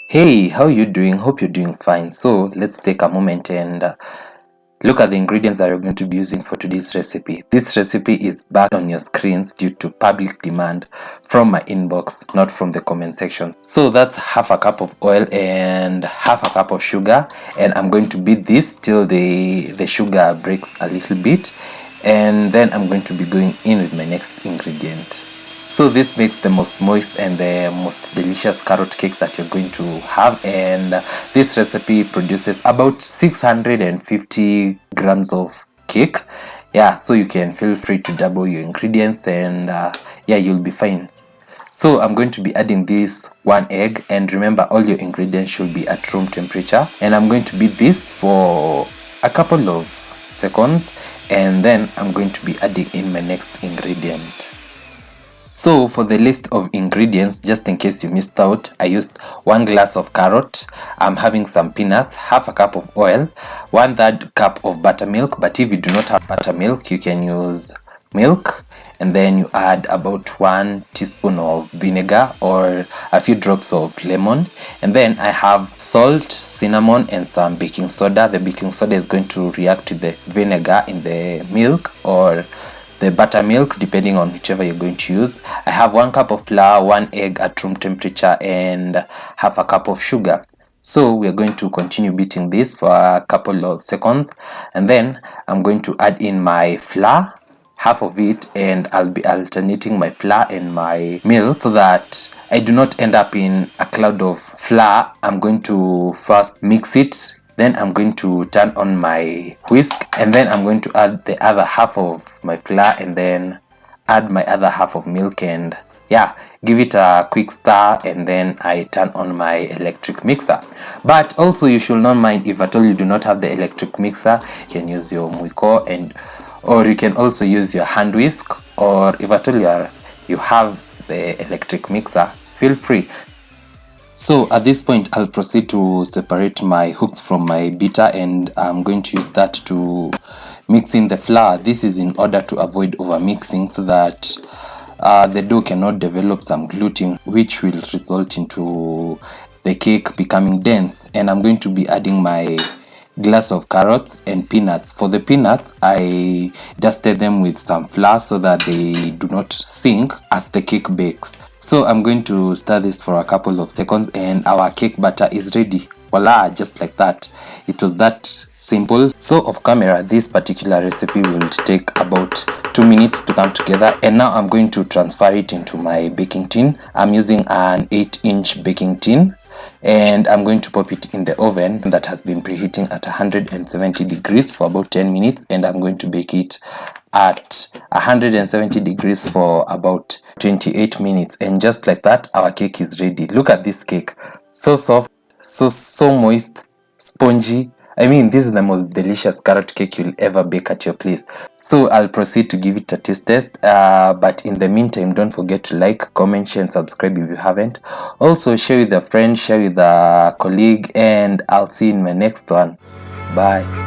Hey, how you doing? Hope you're doing fine. So let's take a moment and look at the ingredients that we're going to be using for today's recipe. This recipe is back on your screens due to public demand from my inbox, not from the comment section. So that's half a cup of oil and half a cup of sugar, and I'm going to beat this till the sugar breaks a little bit, and then I'm going to be going in with my next ingredient. So this makes the most moist and the most delicious carrot cake that you're going to have, and this recipe produces about 650 grams of cake. Yeah, so you can feel free to double your ingredients, and yeah, you'll be fine. So I'm going to be adding this 1 egg, and remember all your ingredients should be at room temperature, and I'm going to beat this for a couple of seconds, and then I'm going to be adding in my next ingredient. So for the list of ingredients, just in case you missed out, I used 1 glass of carrot, I'm having some peanuts, half a cup of oil, 1/3 cup of buttermilk, but if you do not have buttermilk, you can use milk, and then you add about 1 teaspoon of vinegar or a few drops of lemon, and then I have salt, cinnamon, and some baking soda. The baking soda is going to react to the vinegar in the milk or the buttermilk, depending on whichever you're going to use. I have 1 cup of flour, 1 egg at room temperature, and half a cup of sugar. So we're going to continue beating this for a couple of seconds, and then I'm going to add in my flour, half of it, and I'll be alternating my flour and my milk so that I do not end up in a cloud of flour. I'm going to first mix it, then I'm going to turn on my whisk, and then I'm going to add the other half of my flour, and then add my other half of milk, and yeah, give it a quick stir, and then I turn on my electric mixer. But also you should not mind if at all you do not have the electric mixer, you can use your mwiko, or you can also use your hand whisk, or if at all you have the electric mixer, feel free. So at this point, I'll proceed to separate my hooks from my beater, and I'm going to use that to mix in the flour. This is in order to avoid over mixing so that the dough cannot develop some gluten, which will result into the cake becoming dense. And I'm going to be adding my glass of carrots and peanuts. For the peanuts, I dusted them with some flour so that they do not sink as the cake bakes. So I'm going to stir this for a couple of seconds, and our cake batter is ready. Voila, just like that. It was that simple. So off camera, this particular recipe will take about 2 minutes to come together, and now I'm going to transfer it into my baking tin. I'm using an 8-inch baking tin, and I'm going to pop it in the oven that has been preheating at 170 degrees for about 10 minutes, and I'm going to bake it at 170 degrees for about 28 minutes. And just like that, our cake is ready. Look at this cake, so soft, so moist, spongy. I mean, this is the most delicious carrot cake you'll ever bake at your place. So I'll proceed to give it a taste test, but in the meantime, don't forget to like, comment, share, and subscribe if you haven't. Also share with a friend, share with a colleague, and I'll see you in my next one. Bye.